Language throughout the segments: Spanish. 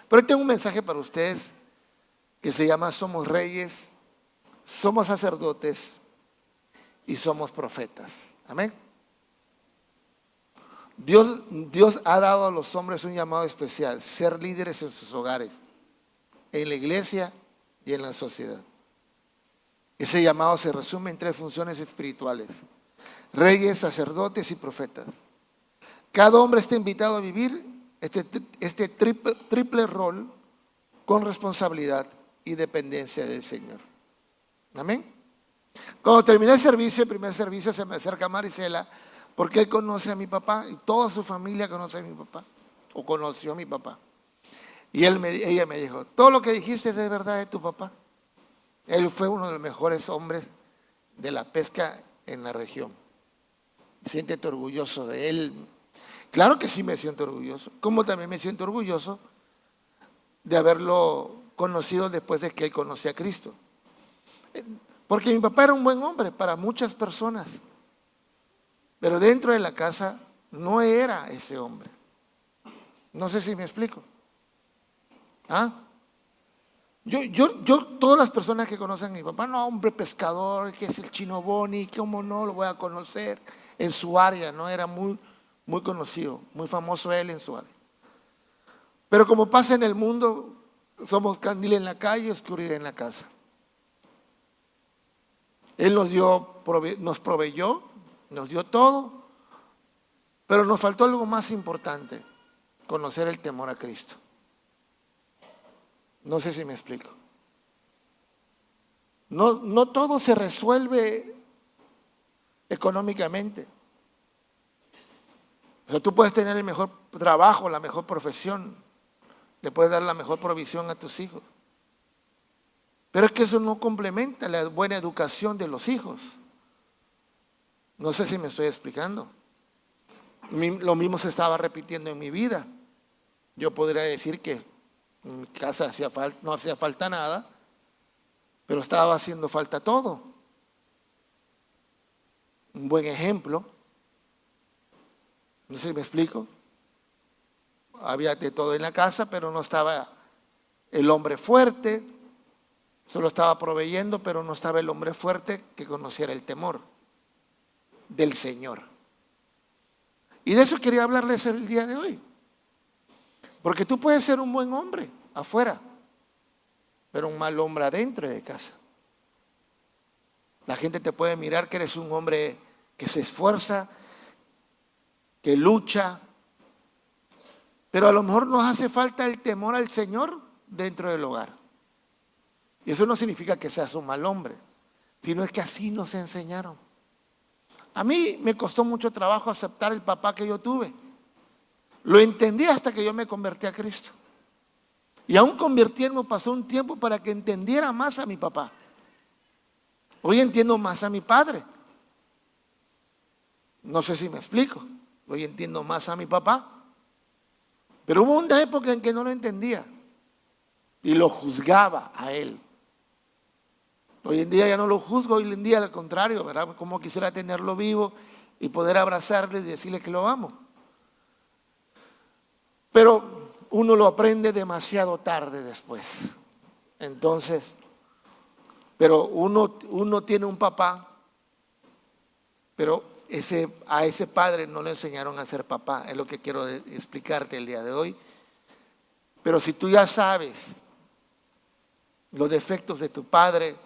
Pero hoy tengo un mensaje para ustedes que se llama Somos Reyes, somos sacerdotes y somos profetas. Amén. Dios ha dado a los hombres un llamado especial: ser líderes en sus hogares, en la iglesia y en la sociedad. Ese llamado se resume en 3 funciones espirituales: reyes, sacerdotes y profetas. Cada hombre está invitado a vivir este triple rol con responsabilidad y dependencia del Señor. Amén. Cuando terminé el primer servicio, se me acerca Marisela, porque él conoce a mi papá y toda su familia conoce a mi papá, o conoció a mi papá. Y ella me dijo: todo lo que dijiste es de verdad de tu papá. Él fue uno de los mejores hombres de la pesca en la región. Siéntete orgulloso de él. Claro que sí me siento orgulloso, como también me siento orgulloso de haberlo conocido después de que él conoció a Cristo. Porque mi papá era un buen hombre para muchas personas, pero dentro de la casa no era ese hombre. No sé si me explico. Todas las personas que conocen a mi papá: no, hombre pescador, que es el Chino Boni, ¿cómo no lo voy a conocer? En su área, ¿no? Era muy conocido, muy famoso él en su área. Pero como pasa en el mundo, somos candil en la calle, oscuridad en la casa. Él nos proveyó, nos dio todo, pero nos faltó algo más importante: conocer el temor a Cristo. No sé si me explico. No todo se resuelve económicamente. O sea, tú puedes tener el mejor trabajo, la mejor profesión, le puedes dar la mejor provisión a tus hijos, pero es que eso no complementa la buena educación de los hijos. No sé si me estoy explicando. Lo mismo se estaba repitiendo en mi vida. Yo podría decir que en mi casa no hacía falta nada, pero estaba haciendo falta todo. Un buen ejemplo, no sé si me explico. Había de todo en la casa, pero no estaba el hombre fuerte. Solo estaba proveyendo, pero no estaba el hombre fuerte que conociera el temor del Señor. Y de eso quería hablarles el día de hoy. Porque tú puedes ser un buen hombre afuera, pero un mal hombre adentro de casa. La gente te puede mirar que eres un hombre que se esfuerza, que lucha, pero a lo mejor nos hace falta el temor al Señor dentro del hogar. Y eso no significa que seas un mal hombre, sino es que así nos enseñaron. A mí me costó mucho trabajo aceptar el papá que yo tuve. Lo entendí hasta que yo me convertí a Cristo. Y aún convirtiéndome pasó un tiempo para que entendiera más a mi papá. Hoy entiendo más a mi padre. No sé si me explico. Hoy entiendo más a mi papá. Pero hubo una época en que no lo entendía y lo juzgaba a él. Hoy en día ya no lo juzgo, hoy en día al contrario, ¿verdad? Como quisiera tenerlo vivo y poder abrazarle y decirle que lo amo. Pero uno lo aprende demasiado tarde después. Entonces, pero uno tiene un papá, pero a ese padre no le enseñaron a ser papá, es lo que quiero explicarte el día de hoy. Pero si tú ya sabes los defectos de tu padre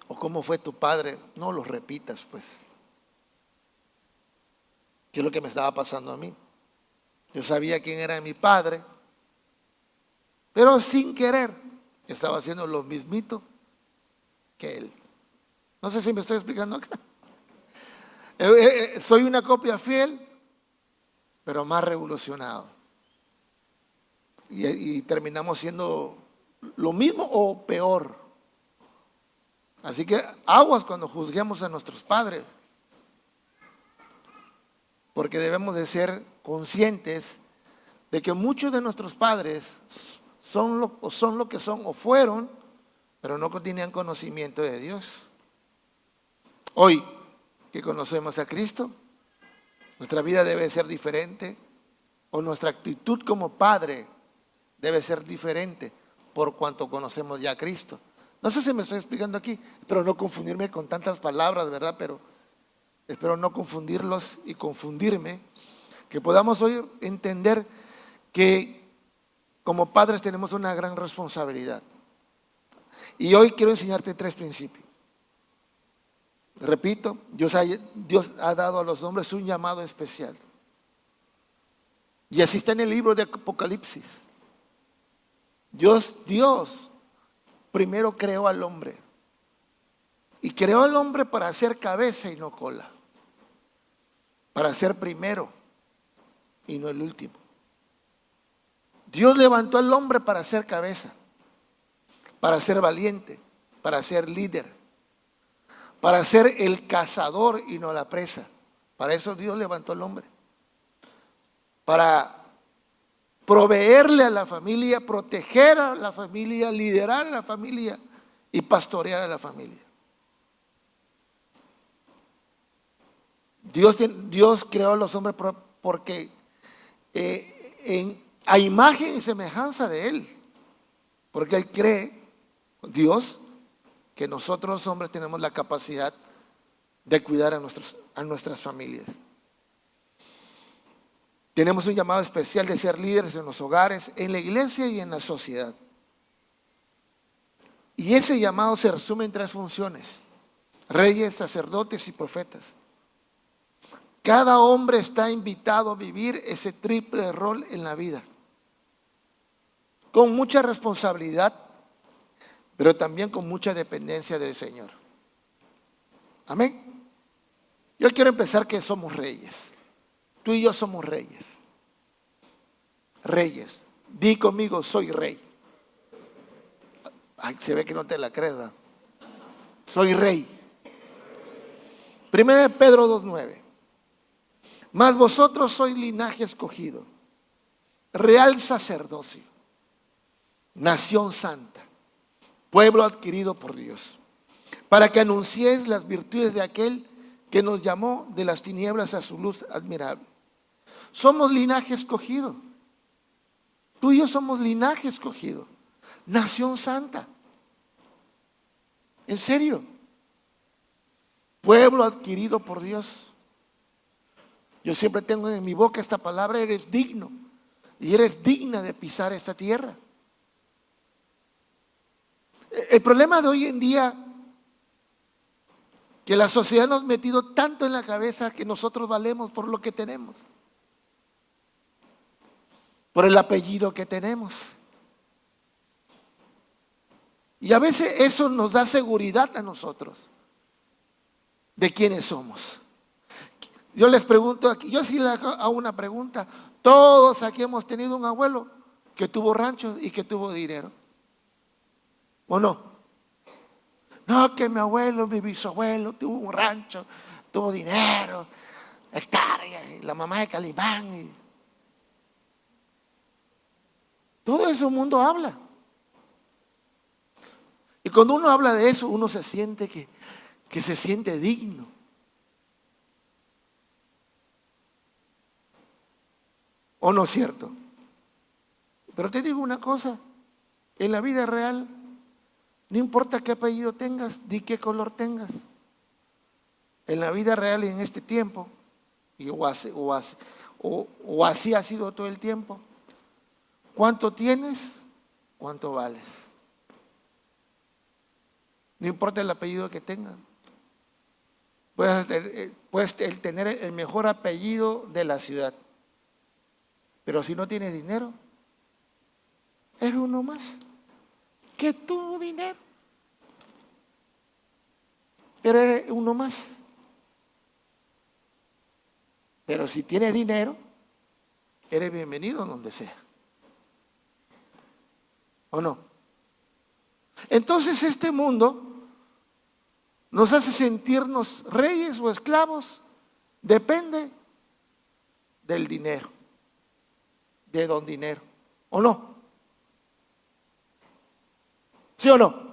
o cómo fue tu padre, no los repitas, pues. ¿Qué es lo que me estaba pasando a mí? Yo sabía quién era mi padre, pero sin querer estaba haciendo lo mismito que él. No sé si me estoy explicando acá. Soy una copia fiel, pero más revolucionado. Y terminamos siendo lo mismo o peor. Así que aguas cuando juzguemos a nuestros padres, porque debemos de ser conscientes de que muchos de nuestros padres son lo que son o fueron, pero no tenían conocimiento de Dios. Hoy que conocemos a Cristo, nuestra vida debe ser diferente, o nuestra actitud como padre debe ser diferente por cuanto conocemos ya a Cristo. No sé si me estoy explicando aquí, pero no confundirme con tantas palabras, ¿verdad? Pero espero no confundirlos y confundirme, que podamos hoy entender que como padres tenemos una gran responsabilidad. Y hoy quiero enseñarte 3 principios. Repito, Dios ha dado a los hombres un llamado especial. Y así está en el libro de Apocalipsis. Dios primero creó al hombre. Y creó al hombre para ser cabeza y no cola. Para ser primero y no el último. Dios levantó al hombre para ser cabeza, para ser valiente, para ser líder, para ser el cazador y no la presa. Para eso Dios levantó al hombre. Para proveerle a la familia, proteger a la familia, liderar a la familia y pastorear a la familia. Dios creó a los hombres porque a imagen y semejanza de Él. Porque Él cree, Dios, que nosotros los hombres tenemos la capacidad de cuidar a nuestras familias. Tenemos un llamado especial de ser líderes en los hogares, en la iglesia y en la sociedad. Y ese llamado se resume en 3 funciones: reyes, sacerdotes y profetas. Cada hombre está invitado a vivir ese triple rol en la vida, con mucha responsabilidad, pero también con mucha dependencia del Señor. Amén. Yo quiero empezar que somos reyes. Tú y yo somos reyes. Reyes. Di conmigo, soy rey. Ay, se ve que no te la crees, ¿verdad? Soy rey. 1 Pedro 2:9. Mas vosotros sois linaje escogido, real sacerdocio, nación santa, pueblo adquirido por Dios, para que anunciéis las virtudes de aquel que nos llamó de las tinieblas a su luz admirable. Somos linaje escogido. Tú y yo somos linaje escogido, nación santa. En serio, pueblo adquirido por Dios. Yo siempre tengo en mi boca esta palabra: eres digno y eres digna de pisar esta tierra. El problema de hoy en día, que la sociedad nos ha metido tanto en la cabeza que nosotros valemos por lo que tenemos, por el apellido que tenemos. Y a veces eso nos da seguridad a nosotros de quiénes somos. Yo les pregunto aquí, yo sí les hago una pregunta: todos aquí hemos tenido un abuelo que tuvo rancho y que tuvo dinero, ¿o no? No, que mi abuelo, mi bisabuelo tuvo un rancho, tuvo dinero, hectáreas, y la mamá de Calimán. Y todo eso el mundo habla. Y cuando uno habla de eso, uno se siente que se siente digno. ¿O no es cierto? Pero te digo una cosa: en la vida real, no importa qué apellido tengas, ni qué color tengas. En la vida real y en este tiempo, o así ha sido todo el tiempo, ¿cuánto tienes? ¿Cuánto vales? No importa el apellido que tengas. Puedes tener el mejor apellido de la ciudad, pero si no tienes dinero, eres uno más que tuvo dinero, pero eres uno más. Pero si tienes dinero, eres bienvenido donde sea, ¿o no? Entonces este mundo nos hace sentirnos reyes o esclavos. Depende del dinero, de don dinero, ¿o no? ¿Sí o no?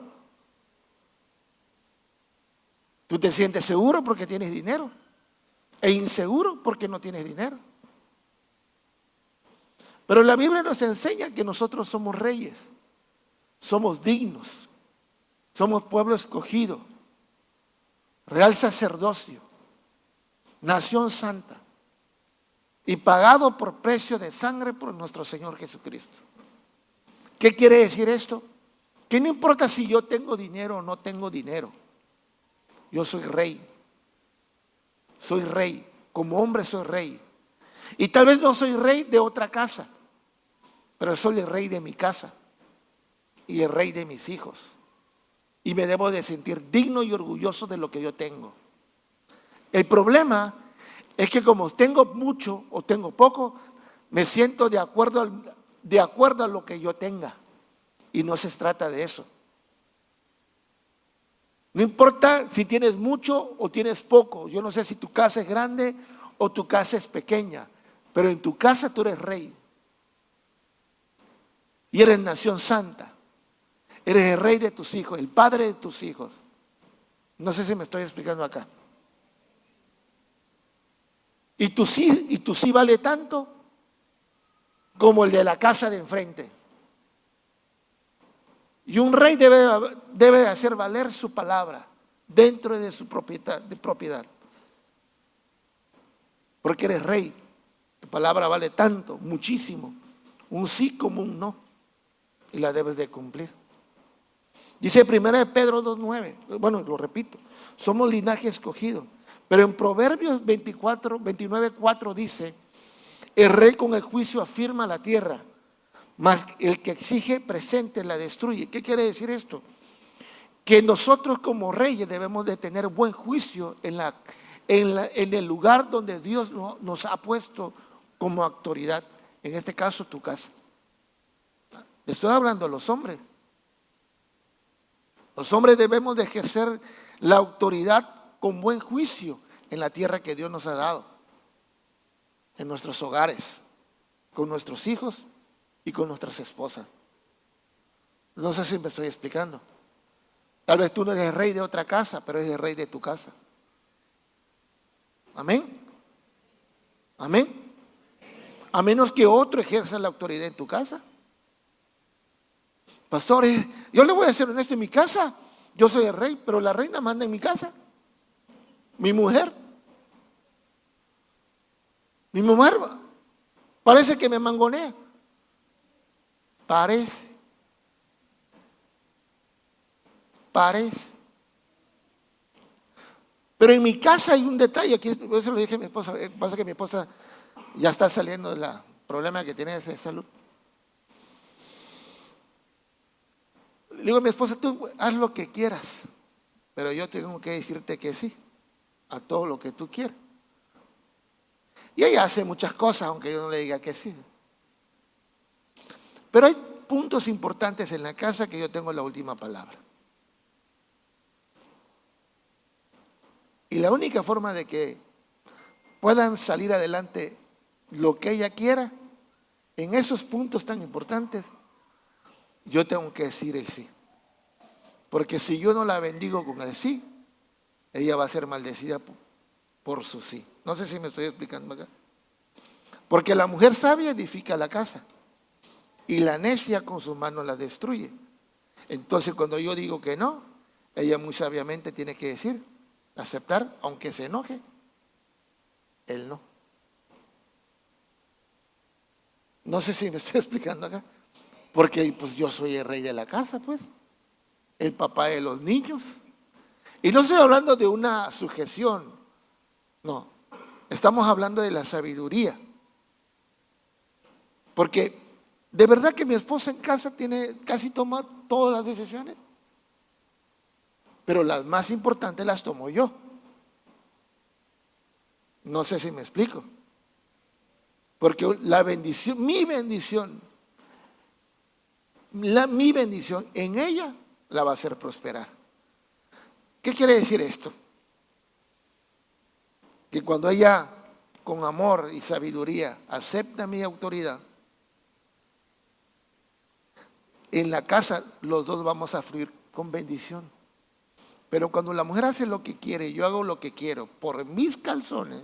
Tú te sientes seguro porque tienes dinero e inseguro porque no tienes dinero. Pero la Biblia nos enseña que nosotros somos reyes, somos dignos, somos pueblo escogido, real sacerdocio, nación santa y pagado por precio de sangre por nuestro Señor Jesucristo. ¿Qué quiere decir esto? Que no importa si yo tengo dinero o no tengo dinero, yo soy rey. Soy rey, como hombre soy rey. Y tal vez no soy rey de otra casa, pero soy el rey de mi casa y el rey de mis hijos. Y me debo de sentir digno y orgulloso de lo que yo tengo. El problema es que como tengo mucho o tengo poco, me siento de acuerdo a lo que yo tenga. Y no se trata de eso. No importa si tienes mucho o tienes poco. Yo no sé si tu casa es grande o tu casa es pequeña, pero en tu casa tú eres rey. Y eres nación santa. Eres el rey de tus hijos, el padre de tus hijos. No sé si me estoy explicando acá. Y tu sí vale tanto como el de la casa de enfrente. Y un rey debe hacer valer su palabra dentro de su propiedad. Porque eres rey. Tu palabra vale tanto, muchísimo. Un sí como un no. Y la debes de cumplir. Dice 1 Pedro 2:9. Bueno, lo repito. Somos linaje escogido. Pero en Proverbios 29:4 dice: el rey con el juicio afirma la tierra, mas el que exige presente la destruye. ¿Qué quiere decir esto? Que nosotros como reyes debemos de tener buen juicio en el lugar donde Dios nos ha puesto como autoridad. En este caso, tu casa. Le estoy hablando a los hombres. Los hombres debemos de ejercer la autoridad con buen juicio en la tierra que Dios nos ha dado, en nuestros hogares, con nuestros hijos y con nuestras esposas. No sé si me estoy explicando. Tal vez tú no eres el rey de otra casa, pero eres el rey de tu casa. Amén. Amén. A menos que otro ejerza la autoridad en tu casa. Pastores, yo le voy a ser honesto, en mi casa yo soy el rey, pero la reina manda en mi casa. Mi mujer parece que me mangonea. Parece. Pero en mi casa hay un detalle, aquí eso lo dije a mi esposa. Pasa que mi esposa ya está saliendo del problema que tiene de salud. Le digo a mi esposa: tú haz lo que quieras, pero yo tengo que decirte que sí a todo lo que tú quieras. Y ella hace muchas cosas, aunque yo no le diga que sí. Pero hay puntos importantes en la casa que yo tengo la última palabra. Y la única forma de que puedan salir adelante lo que ella quiera, en esos puntos tan importantes, yo tengo que decir el sí. Porque si yo no la bendigo con el sí, ella va a ser maldecida por su sí. No sé si me estoy explicando acá. Porque la mujer sabia edifica la casa y la necia con sus manos la destruye. Entonces cuando yo digo que no, ella muy sabiamente tiene que decir, aceptar, aunque se enoje, el no. No sé si me estoy explicando acá. Porque pues yo soy el rey de la casa, pues. El papá de los niños. Y no estoy hablando de una sujeción. No. Estamos hablando de la sabiduría. Porque de verdad que mi esposa en casa casi toma todas las decisiones. Pero las más importantes las tomo yo. No sé si me explico. Porque la bendición, mi bendición en ella la va a hacer prosperar. ¿Qué quiere decir esto? Que cuando ella con amor y sabiduría acepta mi autoridad, en la casa los dos vamos a fluir con bendición. Pero cuando la mujer hace lo que quiere, yo hago lo que quiero, por mis calzones,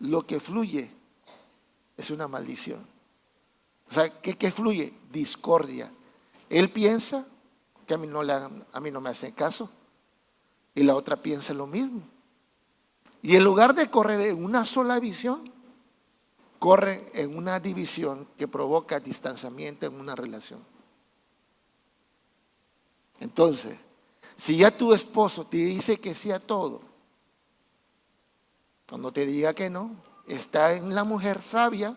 lo que fluye es una maldición. O sea, ¿qué fluye? Discordia. Él piensa que a mí no me hace caso y la otra piensa lo mismo. Y en lugar de correr en una sola visión, corre en una división que provoca distanciamiento en una relación. Entonces, si ya tu esposo te dice que sí a todo, cuando te diga que no, está en la mujer sabia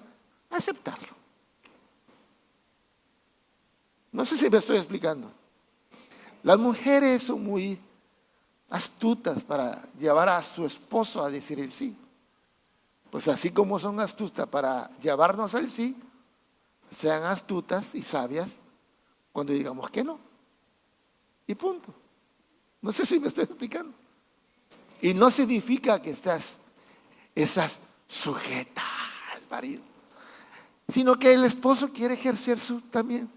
aceptarlo. No sé si me estoy explicando. Las mujeres son muy astutas para llevar a su esposo a decir el sí. Pues así como son astutas para llevarnos al sí, sean astutas y sabias cuando digamos que no. Y punto. No sé si me estoy explicando. Y no significa que estás sujeta al marido, sino que el esposo quiere ejercer también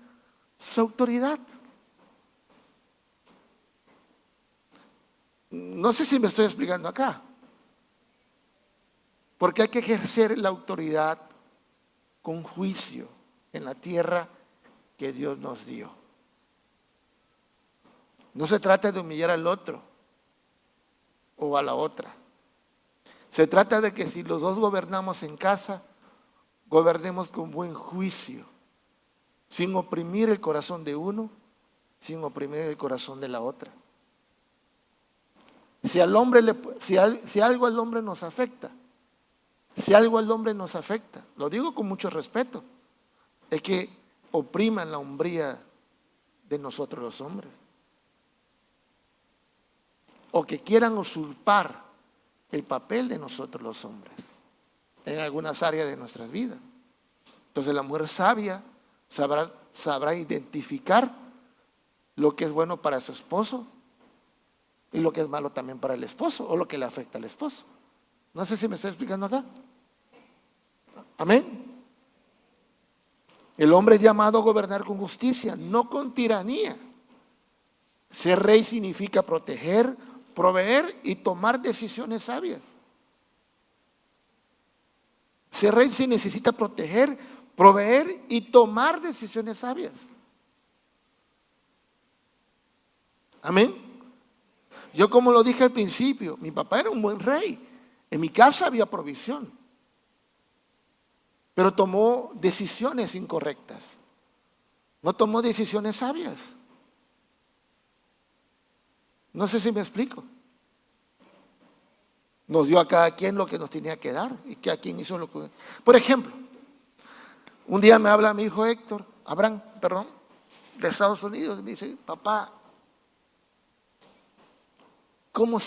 su autoridad. No sé si me estoy explicando acá. Porque hay que ejercer la autoridad con juicio en la tierra que Dios nos dio. No se trata de humillar al otro o a la otra. Se trata de que si los dos gobernamos en casa, gobernemos con buen juicio, sin oprimir el corazón de uno, sin oprimir el corazón de la otra. Si algo al hombre nos afecta, lo digo con mucho respeto, es que opriman la hombría de nosotros los hombres. O que quieran usurpar el papel de nosotros los hombres en algunas áreas de nuestras vidas. Entonces la mujer sabia sabrá identificar lo que es bueno para su esposo y lo que es malo también para el esposo o lo que le afecta al esposo. No sé si me estoy explicando acá. Amén. El hombre es llamado a gobernar con justicia, no con tiranía. Ser rey significa proteger, proveer y tomar decisiones sabias. Ser rey sí necesita proteger, proveer y tomar decisiones sabias. Amén. Yo, como lo dije al principio, mi papá era un buen rey. En mi casa había provisión, pero tomó decisiones incorrectas. No tomó decisiones sabias. No sé si me explico. Nos dio a cada quien lo que nos tenía que dar y cada quien hizo lo que... Por ejemplo, un día me habla mi hijo Abraham, de Estados Unidos, y me dice: papá, ¿cómo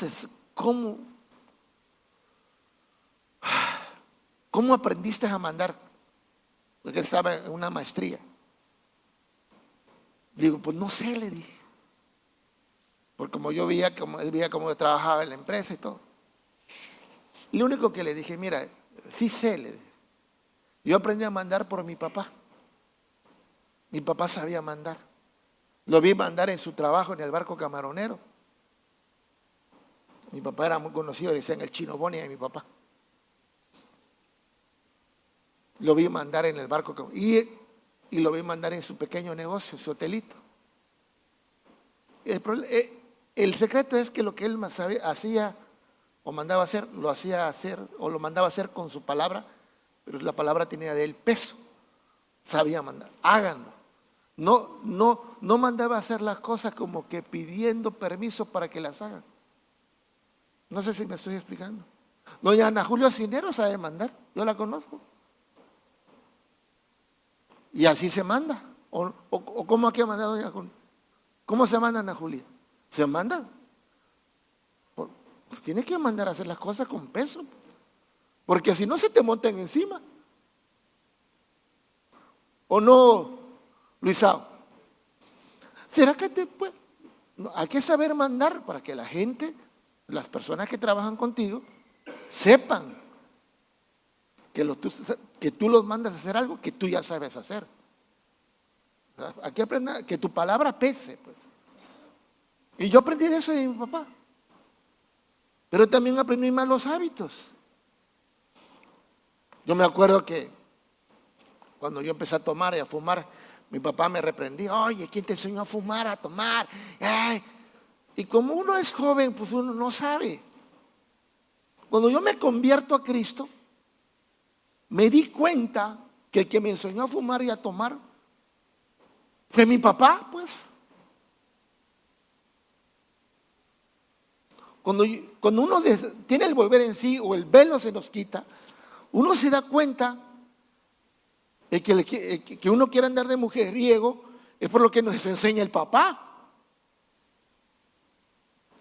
aprendiste a mandar? Porque él estaba en una maestría. Digo, pues no sé, le dije. Porque como él veía cómo trabajaba en la empresa y todo. Y lo único que le dije: mira, sí sé, le dije. Yo aprendí a mandar por mi papá. Mi papá sabía mandar. Lo vi mandar en su trabajo en el barco camaronero. Mi papá era muy conocido, le decían el Chino Boni a mi papá. Lo vi mandar en el barco y lo vi mandar en su pequeño negocio, su hotelito. El secreto es que lo que él hacía o mandaba hacer, lo hacía hacer o lo mandaba hacer con su palabra, pero la palabra tenía de él peso. Sabía mandar, háganlo. No mandaba hacer las cosas como que pidiendo permiso para que las hagan. No sé si me estoy explicando. Doña Ana Julia Cisneros sabe mandar, yo la conozco. Y así se manda. ¿O cómo hay que mandar, doña Julia? ¿Cómo se manda, Ana Julia? Se manda. Pues tiene que mandar a hacer las cosas con peso. Porque si no se te montan encima. ¿O no, Luisao? ¿Será que hay que saber mandar para que la gente, las personas que trabajan contigo, sepan que tú los mandas a hacer algo que tú ya sabes hacer? Hay que aprender que tu palabra pese, pues. Y yo aprendí eso de mi papá. Pero también aprendí malos hábitos. Yo me acuerdo que Cuando yo empecé a tomar y a fumar, mi papá me reprendía: oye, ¿quién te enseñó a fumar, a tomar? Ay. Y como uno es joven, pues uno no sabe. Cuando yo me convierto a Cristo, me di cuenta que el que me enseñó a fumar y a tomar fue mi papá, pues. Cuando uno tiene el volver en sí o el velo se nos quita, uno se da cuenta de que uno quiere andar de mujeriego es por lo que nos enseña el papá.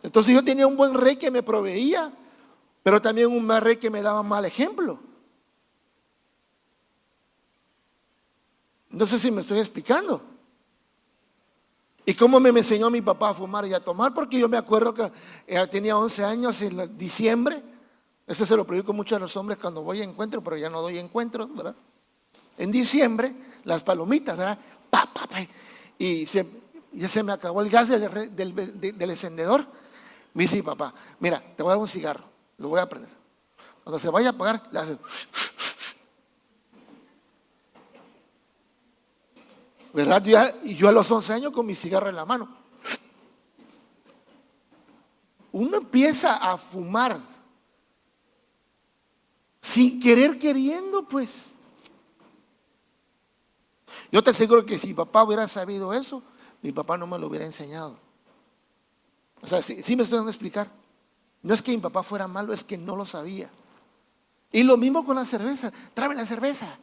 Entonces yo tenía un buen rey que me proveía, pero también un mal rey que me daba mal ejemplo. No sé si me estoy explicando. ¿Y cómo me enseñó mi papá a fumar y a tomar? Porque yo me acuerdo que tenía 11 años en diciembre. Eso se lo predico mucho a los hombres cuando voy a encuentro, pero ya no doy encuentros, ¿verdad? En diciembre, las palomitas, ¿verdad? Pa, pa, pa, y ya se me acabó el gas del encendedor. Me dice mi papá: mira, te voy a dar un cigarro, lo voy a prender. Cuando se vaya a apagar, le hace, ¿verdad? Y yo a los 11 años con mi cigarro en la mano. Uno empieza a fumar sin querer queriendo, pues. Yo te aseguro que si mi papá hubiera sabido eso, mi papá no me lo hubiera enseñado. O sea, sí me estoy dando a explicar. No es que mi papá fuera malo, es que no lo sabía. Y lo mismo con la cerveza. Tráeme la cerveza.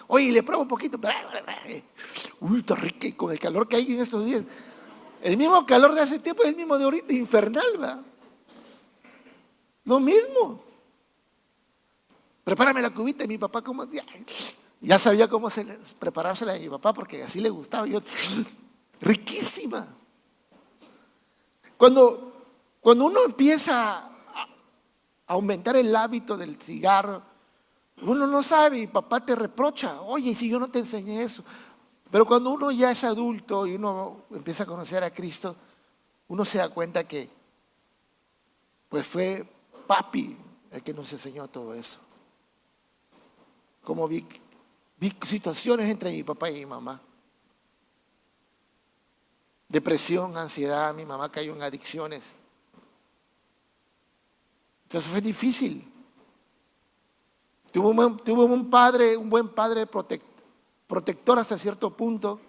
Oye, le pruebo un poquito. Uy, está rica. Y con el calor que hay en estos días. El mismo calor de hace tiempo es el mismo de ahorita, infernal, ¿verdad? Lo mismo. Prepárame la cubita. Y mi papá, como ya sabía cómo preparársela a mi papá, porque así le gustaba. Riquísima. Cuando uno empieza a aumentar el hábito del cigarro, uno no sabe y papá te reprocha: oye, si yo no te enseñé eso. Pero cuando uno ya es adulto y uno empieza a conocer a Cristo, uno se da cuenta que pues fue papi el que nos enseñó todo eso. Como vi situaciones entre mi papá y mi mamá. Depresión, ansiedad, mi mamá cayó en adicciones. Entonces fue difícil. Tuvo un buen padre protector hasta cierto punto,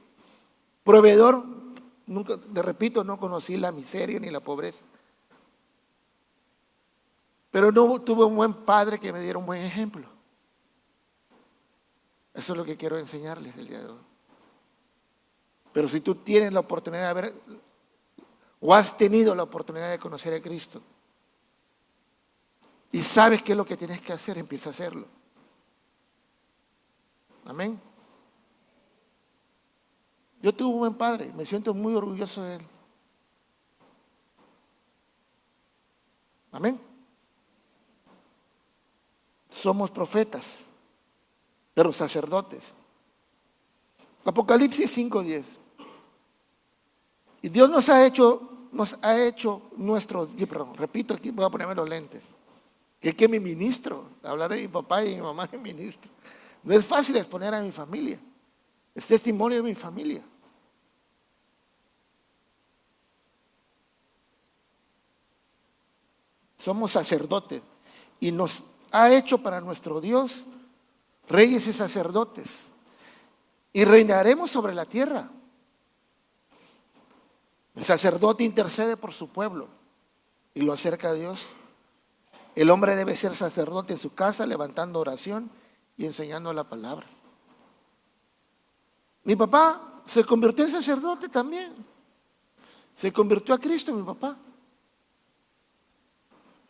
proveedor. Nunca, te repito, no conocí la miseria ni la pobreza. Pero no tuve un buen padre que me diera un buen ejemplo. Eso es lo que quiero enseñarles el día de hoy. Pero si tú tienes la oportunidad de ver, o has tenido la oportunidad de conocer a Cristo, y sabes qué es lo que tienes que hacer, empieza a hacerlo. Amén. Yo tuve un buen padre, me siento muy orgulloso de él. Amén. Somos profetas, pero sacerdotes. Apocalipsis 5:10. Y Dios nos ha hecho nuestros, perdón, repito aquí, voy a ponerme los lentes. Que mi ministro, hablar de mi papá y de mi mamá, mi ministro. No es fácil exponer a mi familia. Es testimonio de mi familia. Somos sacerdotes y nos ha hecho para nuestro Dios reyes y sacerdotes. Y reinaremos sobre la tierra. El sacerdote intercede por su pueblo y lo acerca a Dios. El hombre debe ser sacerdote en su casa, levantando oración y enseñando la palabra. Mi papá se convirtió en sacerdote también. Se convirtió a Cristo, mi papá.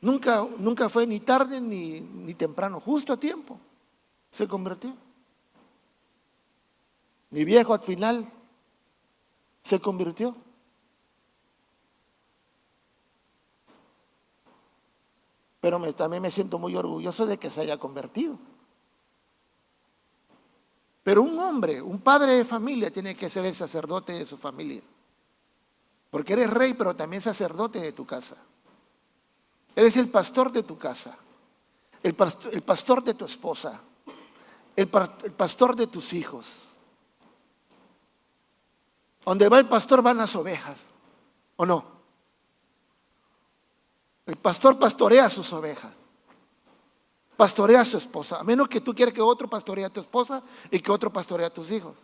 Nunca fue ni tarde ni temprano, justo a tiempo. Se convirtió. Mi viejo al final se convirtió. Pero también me siento muy orgulloso de que se haya convertido. Pero un hombre, un padre de familia tiene que ser el sacerdote de su familia. Porque eres rey, pero también sacerdote de tu casa. Eres el pastor de tu casa, el pastor de tu esposa, el pastor de tus hijos. Donde va el pastor van las ovejas, ¿o no? El pastor pastorea a sus ovejas, pastorea a su esposa, a menos que tú quieras que otro pastoree a tu esposa y que otro pastoree a tus hijos.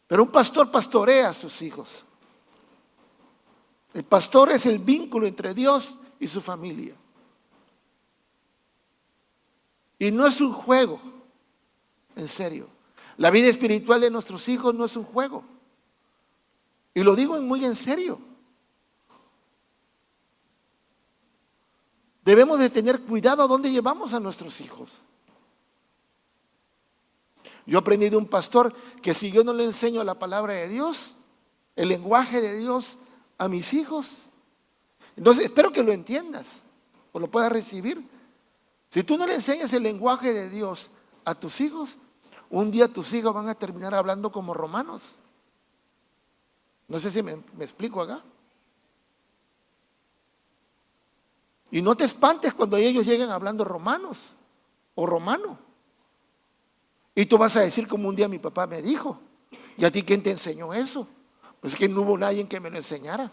Pero un pastor pastorea a sus hijos. El pastor es el vínculo entre Dios y su familia. Y no es un juego, en serio. La vida espiritual de nuestros hijos no es un juego. Y lo digo muy en serio. Debemos de tener cuidado a dónde llevamos a nuestros hijos. Yo aprendí de un pastor que si yo no le enseño la palabra de Dios, el lenguaje de Dios a mis hijos, entonces espero que lo entiendas o lo puedas recibir. Si tú no le enseñas el lenguaje de Dios a tus hijos, un día tus hijos van a terminar hablando como romanos. No sé si me explico acá. Y no te espantes cuando ellos lleguen hablando romanos o romano. Y tú vas a decir como un día mi papá me dijo. ¿Y a ti quién te enseñó eso? Pues es que no hubo nadie que me lo enseñara.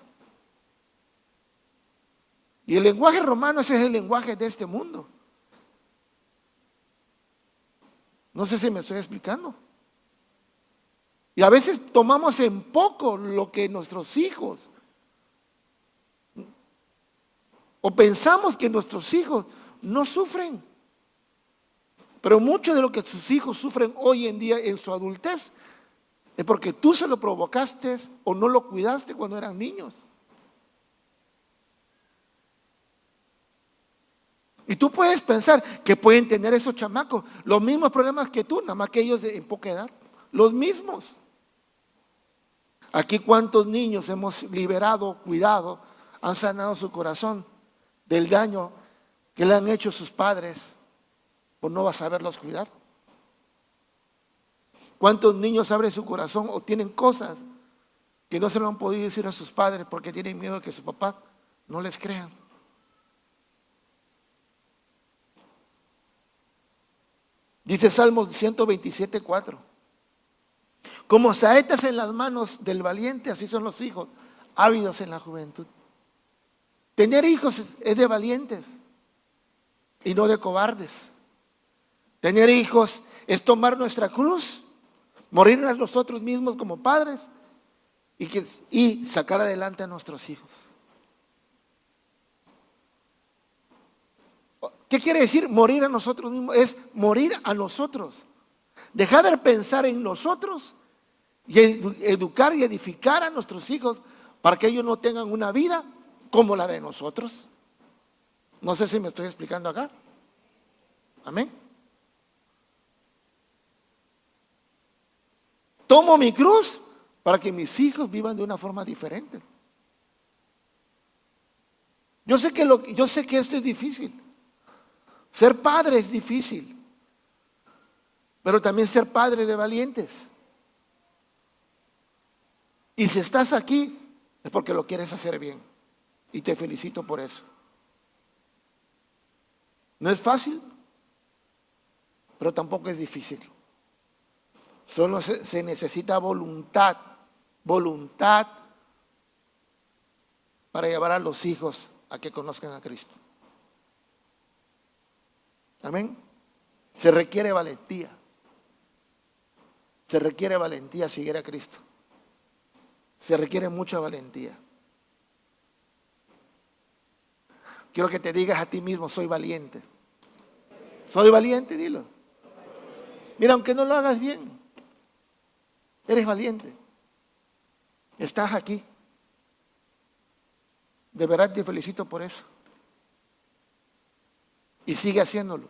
Y el lenguaje romano ese es el lenguaje de este mundo. No sé si me estoy explicando. Y a veces tomamos en poco lo que nuestros hijos, o pensamos que nuestros hijos no sufren. Pero mucho de lo que sus hijos sufren hoy en día en su adultez es porque tú se lo provocaste o no lo cuidaste cuando eran niños. Y tú puedes pensar que pueden tener esos chamacos los mismos problemas que tú, nada más que ellos en poca edad, los mismos. Aquí cuántos niños hemos liberado, cuidado, han sanado su corazón del daño que le han hecho sus padres por no saberlos cuidar. ¿Cuántos niños abren su corazón o tienen cosas que no se lo han podido decir a sus padres porque tienen miedo de que su papá no les crean? Dice Salmos 127:4. Como saetas en las manos del valiente, así son los hijos, ávidos en la juventud. Tener hijos es de valientes y no de cobardes. Tener hijos es tomar nuestra cruz, morirnos nosotros mismos como padres y sacar adelante a nuestros hijos. ¿Qué quiere decir morir a nosotros mismos? Es morir a nosotros. Dejar de pensar en nosotros y educar y edificar a nuestros hijos para que ellos no tengan una vida como la de nosotros. No sé si me estoy explicando acá. Amén. Tomo mi cruz para que mis hijos vivan de una forma diferente. Yo sé que esto es difícil. Ser padre es difícil, pero también ser padre de valientes. Y si estás aquí es porque lo quieres hacer bien y te felicito por eso. No es fácil, pero tampoco es difícil. Solo se necesita voluntad para llevar a los hijos a que conozcan a Cristo. Amén. Se requiere valentía. Se requiere valentía seguir a Cristo. Se requiere mucha valentía. Quiero que te digas a ti mismo, soy valiente. Soy valiente, dilo. Mira, aunque no lo hagas bien, eres valiente. Estás aquí. De verdad te felicito por eso. Y sigue haciéndolo.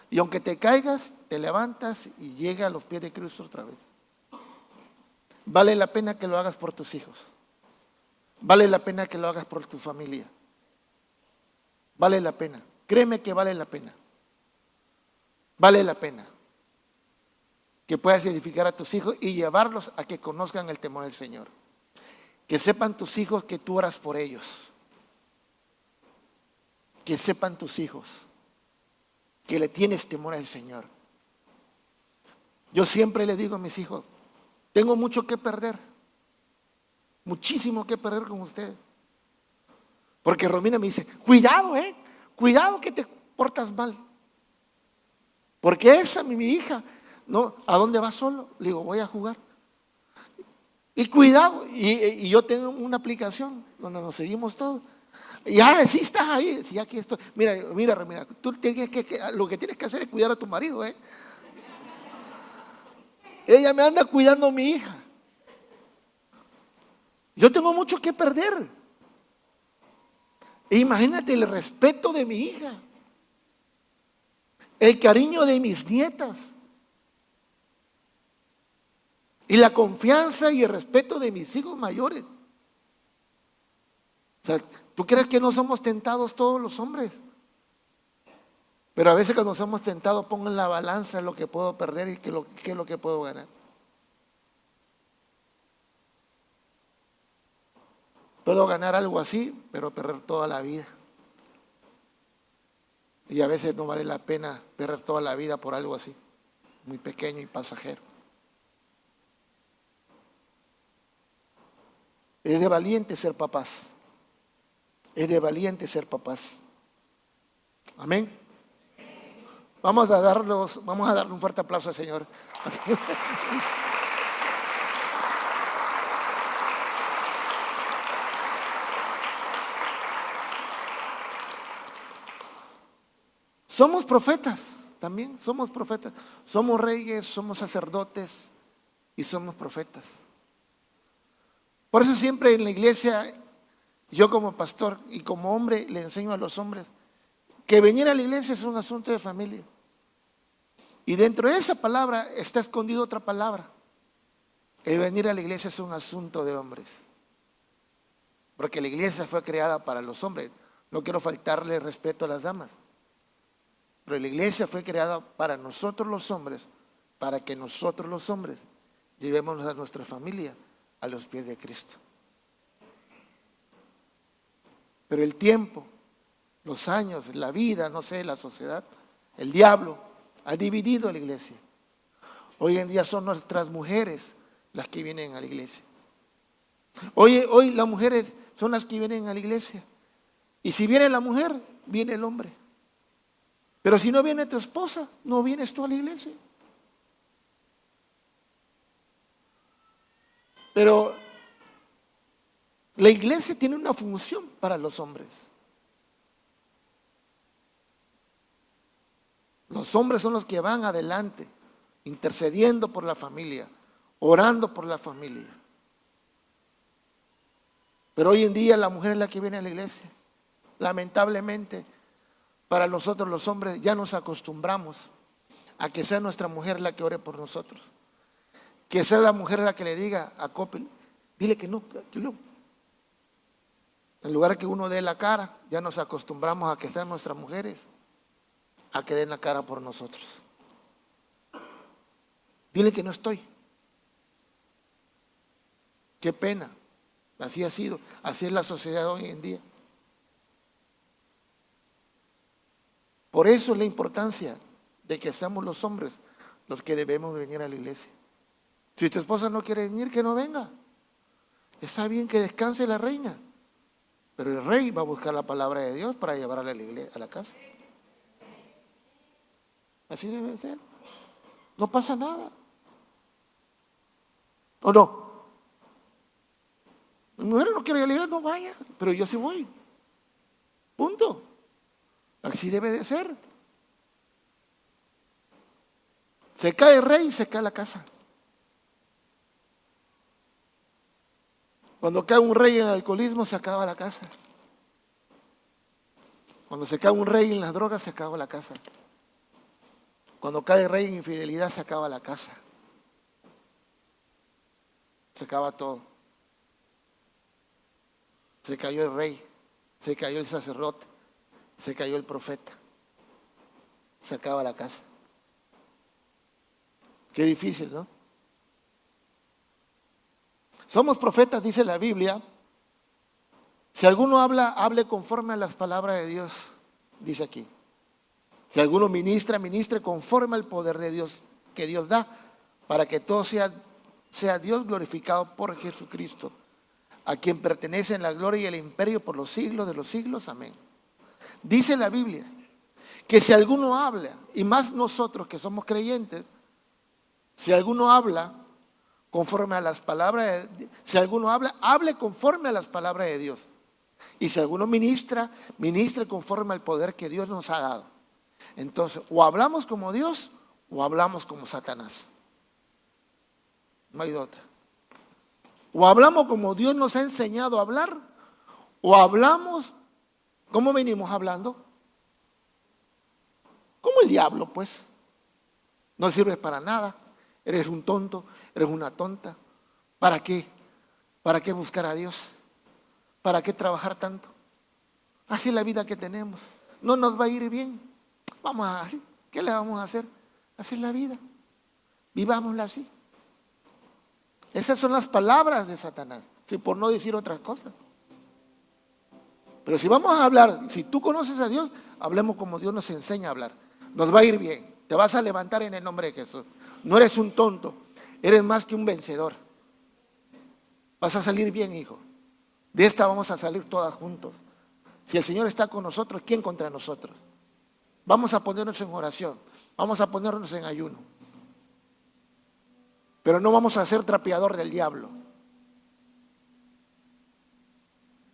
Y aunque te caigas, te levantas y llega a los pies de Cristo otra vez. Vale la pena que lo hagas por tus hijos. Vale la pena que lo hagas por tu familia. Vale la pena. Créeme que vale la pena. Vale la pena que puedas edificar a tus hijos y llevarlos a que conozcan el temor del Señor. Que sepan tus hijos que tú oras por ellos. Que sepan tus hijos que le tienes temor al Señor. Yo siempre le digo a mis hijos, tengo mucho que perder, muchísimo que perder con ustedes. Porque Romina me dice, cuidado, cuidado que te portas mal. Porque esa, mi hija, no, ¿a dónde va solo? Le digo, voy a jugar. Y cuidado, y yo tengo una aplicación donde nos seguimos todos. Ya, sí estás ahí, sí, aquí estoy. Mira, Romina, tú lo que tienes que hacer es cuidar a tu marido, Ella me anda cuidando a mi hija. Yo tengo mucho que perder. E imagínate el respeto de mi hija, el cariño de mis nietas y la confianza y el respeto de mis hijos mayores. O sea, ¿tú crees que no somos tentados todos los hombres? Pero a veces cuando somos tentados, pongo en la balanza lo que puedo perder y qué es lo que puedo ganar. Puedo ganar algo así, pero perder toda la vida. Y a veces no vale la pena perder toda la vida por algo así, muy pequeño y pasajero. Es de valiente ser papás. Es de valiente ser papás. Amén. Vamos a darle un fuerte aplauso al Señor. Somos profetas, también somos profetas. Somos reyes, somos sacerdotes y somos profetas. Por eso siempre en la iglesia, yo como pastor y como hombre le enseño a los hombres que venir a la iglesia es un asunto de familia. Y dentro de esa palabra está escondida otra palabra. El venir a la iglesia es un asunto de hombres. Porque la iglesia fue creada para los hombres. No quiero faltarle respeto a las damas. Pero la iglesia fue creada para nosotros los hombres, para que nosotros los hombres llevemos a nuestra familia a los pies de Cristo. Pero el tiempo, los años, la vida, no sé, la sociedad, el diablo ha dividido a la iglesia. Hoy en día son nuestras mujeres las que vienen a la iglesia. Hoy las mujeres son las que vienen a la iglesia. Y si viene la mujer, viene el hombre. Pero si no viene tu esposa, no vienes tú a la iglesia. Pero la iglesia tiene una función para los hombres. Los hombres son los que van adelante, intercediendo por la familia, orando por la familia. Pero hoy en día la mujer es la que viene a la iglesia. Lamentablemente, para nosotros los hombres ya nos acostumbramos a que sea nuestra mujer la que ore por nosotros. Que sea la mujer la que le diga a Coppel, dile que no, que no. En lugar de que uno dé la cara, ya nos acostumbramos a que sean nuestras mujeres, a que den la cara por nosotros. Dile que no estoy. Qué pena. Así ha sido, así es la sociedad hoy en día. Por eso es la importancia de que seamos los hombres los que debemos venir a la iglesia. Si tu esposa no quiere venir, que no venga. Está bien que descanse la reina, pero el rey va a buscar la palabra de Dios para llevarla a la iglesia, a la casa. Así debe ser. No pasa nada. ¿O no? Mi mujer no quiere ir a la iglesia, no vaya, pero yo sí voy. Punto. Así debe de ser. Se cae el rey, se cae la casa. Cuando cae un rey en el alcoholismo, se acaba la casa. Cuando se cae un rey en las drogas, se acaba la casa. Cuando cae el rey en infidelidad, se acaba la casa. Se acaba todo. Se cayó el rey, se cayó el sacerdote, se cayó el profeta. Se acaba la casa. Qué difícil, ¿no? Somos profetas, dice la Biblia. Si alguno habla, hable conforme a las palabras de Dios, dice aquí. Si alguno ministra, ministre conforme al poder de Dios que Dios da, para que todo sea Dios glorificado por Jesucristo, a quien pertenecen la gloria y el imperio por los siglos de los siglos. Amén. Dice la Biblia que si alguno habla, y más nosotros que somos creyentes, si alguno habla conforme a las palabras si alguno habla, hable conforme a las palabras de Dios. Y si alguno ministra, ministre conforme al poder que Dios nos ha dado. Entonces, o hablamos como Dios o hablamos como Satanás. No hay de otra. O hablamos como Dios nos ha enseñado a hablar, o hablamos como venimos hablando. Como el diablo, pues. No sirves para nada. Eres un tonto, eres una tonta. ¿Para qué? ¿Para qué buscar a Dios? ¿Para qué trabajar tanto? Así es la vida que tenemos. No nos va a ir bien. Vamos a así. ¿Qué le vamos a hacer? Así es la vida. Vivámosla así. Esas son las palabras de Satanás, si por no decir otras cosas. Pero si vamos a hablar, si tú conoces a Dios, hablemos como Dios nos enseña a hablar. Nos va a ir bien. Te vas a levantar en el nombre de Jesús. No eres un tonto, eres más que un vencedor. Vas a salir bien, hijo. De esta vamos a salir todas juntos. Si el Señor está con nosotros, ¿quién contra nosotros? Vamos a ponernos en oración, vamos a ponernos en ayuno. Pero no vamos a ser trapeador del diablo.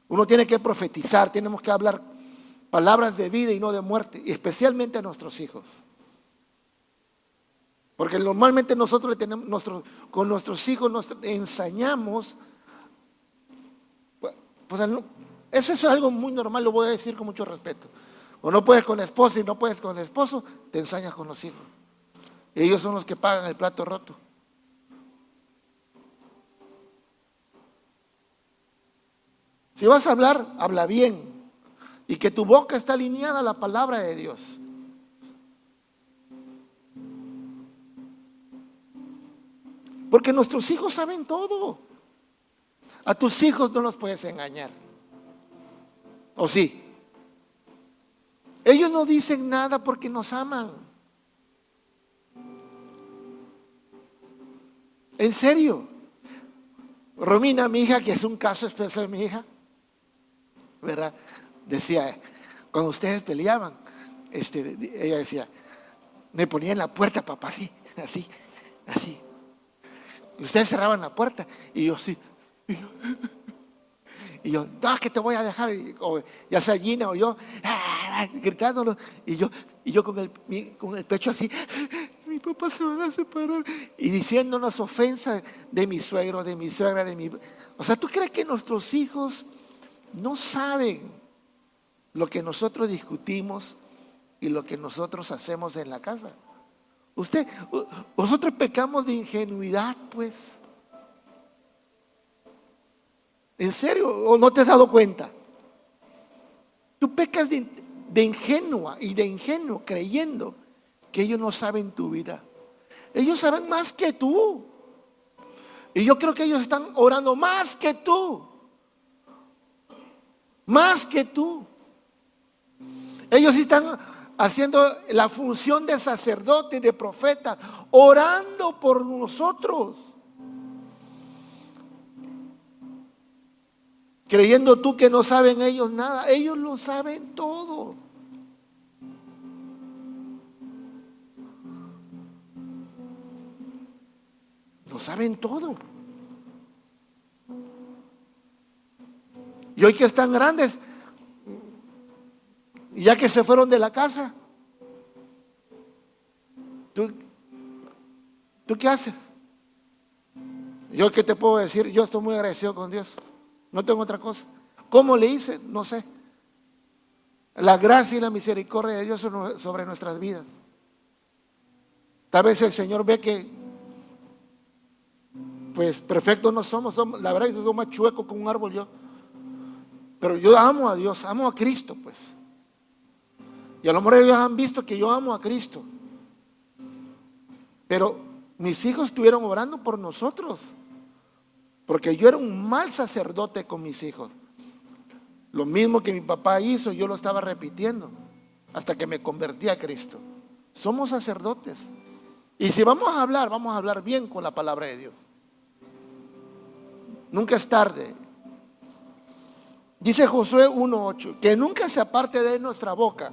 Uno tiene que profetizar, tenemos que hablar palabras de vida y no de muerte, y especialmente a nuestros hijos. Porque normalmente nosotros con nuestros hijos nos ensañamos. Pues, eso es algo muy normal, lo voy a decir con mucho respeto. O no puedes con la esposa y no puedes con el esposo, te ensañas con los hijos. Ellos son los que pagan el plato roto. Si vas a hablar, habla bien. Y que tu boca está alineada a la palabra de Dios. Porque nuestros hijos saben todo. A tus hijos no los puedes engañar. ¿O sí? Ellos no dicen nada porque nos aman. En serio. Romina, mi hija, que es un caso especial, mi hija, ¿verdad? Decía, cuando ustedes peleaban, ella decía, me ponía en la puerta, papá, así, así, así. Y ustedes cerraban la puerta y yo sí. Y yo, no, que te voy a dejar. O, ya sea Gina o yo, gritándolo. Y yo con el pecho así, mi papá se va a separar. Y diciéndonos ofensas de mi suegro, de mi suegra, de mi... O sea, ¿tú crees que nuestros hijos no saben lo que nosotros discutimos y lo que nosotros hacemos en la casa? Nosotros pecamos de ingenuidad, pues. ¿En serio? ¿O no te has dado cuenta? Tú pecas de ingenua y de ingenuo creyendo que ellos no saben tu vida. Ellos saben más que tú. Y yo creo que ellos están orando más que tú. Más que tú. Ellos están haciendo la función de sacerdote, de profeta, orando por nosotros. Creyendo tú que no saben ellos nada, ellos lo saben todo. Lo saben todo. Y hoy que están grandes, y ya que se fueron de la casa, ¿tú qué haces? Yo qué te puedo decir, yo estoy muy agradecido con Dios. No tengo otra cosa. ¿Cómo le hice? No sé. La gracia y la misericordia de Dios sobre nuestras vidas. Tal vez el Señor ve que pues perfectos no somos, la verdad, yo soy más chueco que un árbol yo. Pero yo amo a Dios, amo a Cristo, pues. Y a lo mejor ellos han visto que yo amo a Cristo. Pero mis hijos estuvieron orando por nosotros. Porque yo era un mal sacerdote con mis hijos. Lo mismo que mi papá hizo, yo lo estaba repitiendo. hasta que me convertí a Cristo. Somos sacerdotes. Y si vamos a hablar bien con la palabra de Dios. Nunca es tarde. Dice Josué 1:8, que nunca se aparte de nuestra boca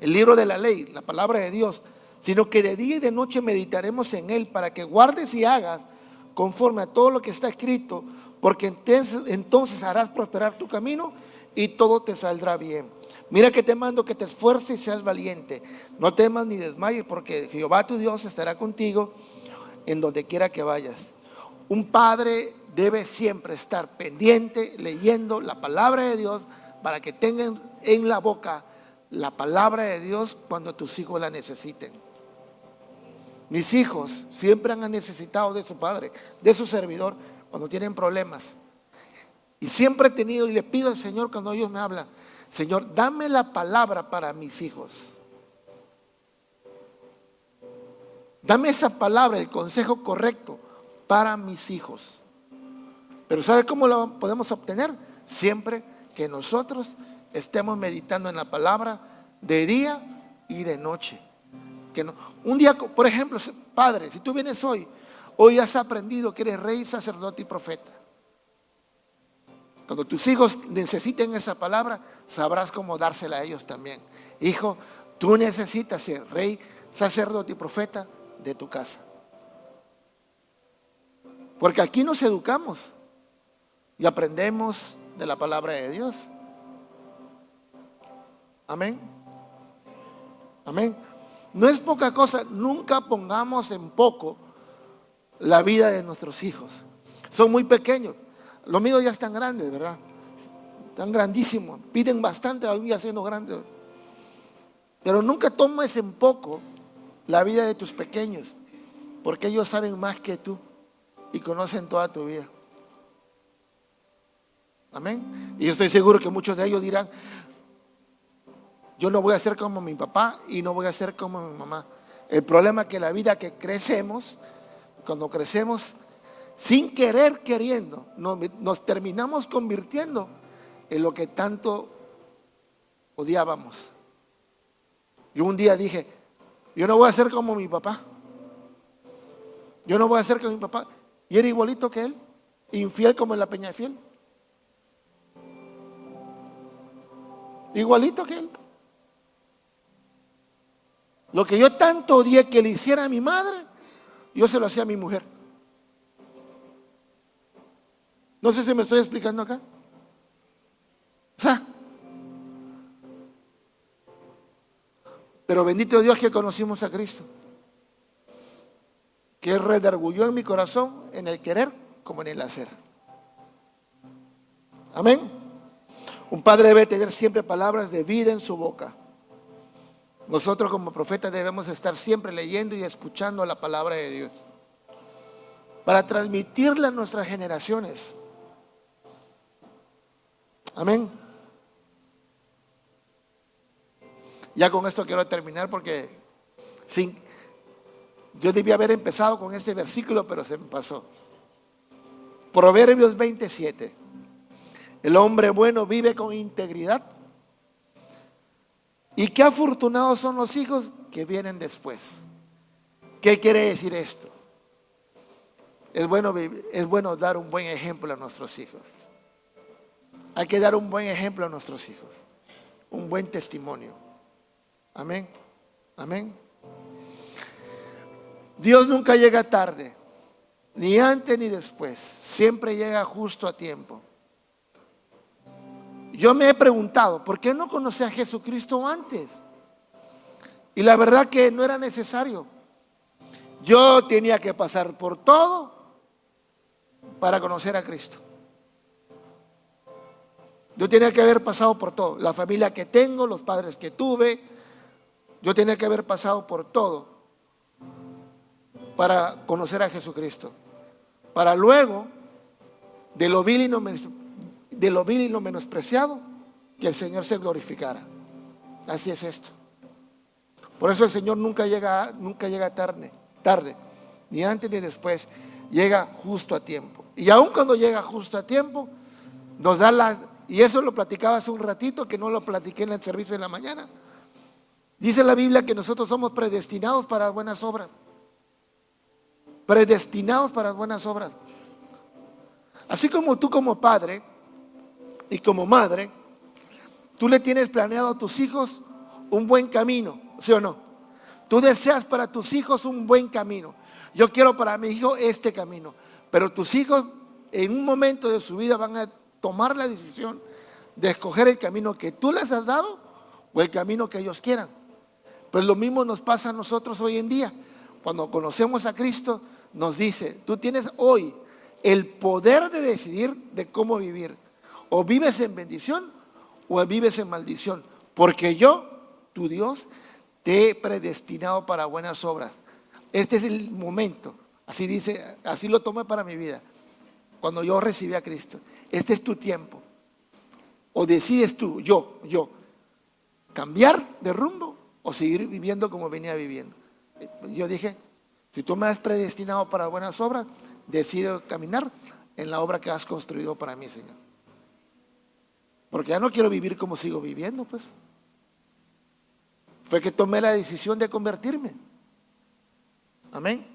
el libro de la ley, la palabra de Dios, sino que de día y de noche meditaremos en él, para que guardes y hagas conforme a todo lo que está escrito, porque entonces harás prosperar tu camino y todo te saldrá bien. Mira que te mando que te esfuerces y seas valiente. No temas ni desmayes, porque Jehová tu Dios estará contigo en donde quiera que vayas. Un padre debe siempre estar pendiente, leyendo la palabra de Dios, para que tengan en la boca la palabra de Dios cuando tus hijos la necesiten. Mis hijos siempre han necesitado de su padre, de su servidor, cuando tienen problemas. Y siempre he tenido, y le pido al Señor cuando ellos me hablan: Señor, dame la palabra para mis hijos. Dame esa palabra, el consejo correcto para mis hijos. Pero ¿sabe cómo lo podemos obtener? Siempre que nosotros estemos meditando en la palabra de día y de noche. Que no, un día, por ejemplo, padre, si tú vienes hoy has aprendido que eres rey, sacerdote y profeta. Cuando tus hijos necesiten esa palabra, sabrás cómo dársela a ellos también. Hijo, tú necesitas ser rey, sacerdote y profeta de tu casa. Porque aquí nos educamos y aprendemos de la palabra de Dios. Amén. Amén. No es poca cosa, nunca pongamos en poco la vida de nuestros hijos. Son muy pequeños. Los míos ya están grandes, ¿verdad? Están grandísimos. Piden bastante aún ya siendo grandes. Pero nunca tomes en poco la vida de tus pequeños, porque ellos saben más que tú y conocen toda tu vida. Amén. Y yo estoy seguro que muchos de ellos dirán: yo no voy a ser como mi papá y no voy a ser como mi mamá. El problema es que la vida que crecemos, cuando crecemos, sin querer queriendo, nos terminamos convirtiendo en lo que tanto odiábamos. Yo un día dije: yo no voy a ser como mi papá. Yo no voy a ser como mi papá. Y era igualito que él, infiel como en la Peñafiel. Igualito que él. Lo que yo tanto odié que le hiciera a mi madre, yo se lo hacía a mi mujer. No sé si me estoy explicando acá. O sea, pero bendito Dios que conocimos a Cristo, que redarguyó en mi corazón en el querer como en el hacer. Amén. Un padre debe tener siempre palabras de vida en su boca. Nosotros como profetas debemos estar siempre leyendo y escuchando la palabra de Dios para transmitirla a nuestras generaciones. Amén. Ya con esto quiero terminar, porque yo debía haber empezado con este versículo, pero se me pasó. Proverbios 27. El hombre bueno vive con integridad, y qué afortunados son los hijos que vienen después. ¿Qué quiere decir esto? Es bueno dar un buen ejemplo a nuestros hijos. Hay que dar un buen ejemplo a nuestros hijos, un buen testimonio. Amén. Amén. Dios nunca llega tarde, ni antes ni después. Siempre llega justo a tiempo. Yo me he preguntado, ¿por qué no conocí a Jesucristo antes? Y la verdad que no era necesario. Yo tenía que pasar por todo para conocer a Cristo. Yo tenía que haber pasado por todo. La familia que tengo, los padres que tuve, yo tenía que haber pasado por todo para conocer a Jesucristo. Para luego, de lo vil y lo menospreciado, que el Señor se glorificara. Así es esto. Por eso el Señor nunca llega tarde, ni antes ni después. Llega justo a tiempo. Y aun cuando llega justo a tiempo, nos da Y eso lo platicaba hace un ratito, que no lo platiqué en el servicio de la mañana. Dice la Biblia que nosotros somos predestinados para buenas obras. Predestinados para buenas obras. Así como tú como padre y como madre, tú le tienes planeado a tus hijos un buen camino, ¿sí o no? Tú deseas para tus hijos un buen camino. Yo quiero para mi hijo este camino. Pero tus hijos en un momento de su vida van a tomar la decisión de escoger el camino que tú les has dado o el camino que ellos quieran. Pues lo mismo nos pasa a nosotros hoy en día. Cuando conocemos a Cristo, nos dice, tú tienes hoy el poder de decidir de cómo vivir. O vives en bendición o vives en maldición. Porque yo, tu Dios, te he predestinado para buenas obras. Este es el momento. Así dice, así lo tomé para mi vida. Cuando yo recibí a Cristo. Este es tu tiempo. O decides tú, yo, cambiar de rumbo o seguir viviendo como venía viviendo. Yo dije, si tú me has predestinado para buenas obras, decido caminar en la obra que has construido para mí, Señor. Porque ya no quiero vivir como sigo viviendo, pues. Fue que tomé la decisión de convertirme. Amén.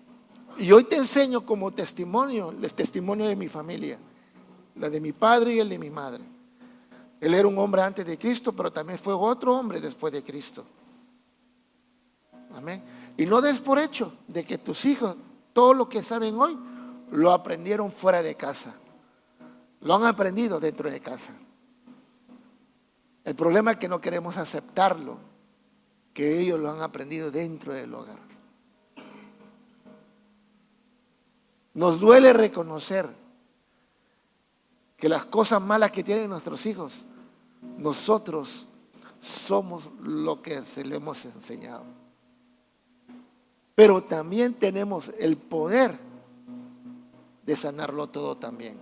Y hoy te enseño como testimonio, el testimonio de mi familia, la de mi padre y el de mi madre. Él era un hombre antes de Cristo, pero también fue otro hombre después de Cristo. Amén. Y no des por hecho de que tus hijos, todo lo que saben hoy, lo aprendieron fuera de casa. Lo han aprendido dentro de casa. El problema es que no queremos aceptarlo, que ellos lo han aprendido dentro del hogar. Nos duele reconocer que las cosas malas que tienen nuestros hijos, nosotros somos lo que se le hemos enseñado. Pero también tenemos el poder de sanarlo todo también.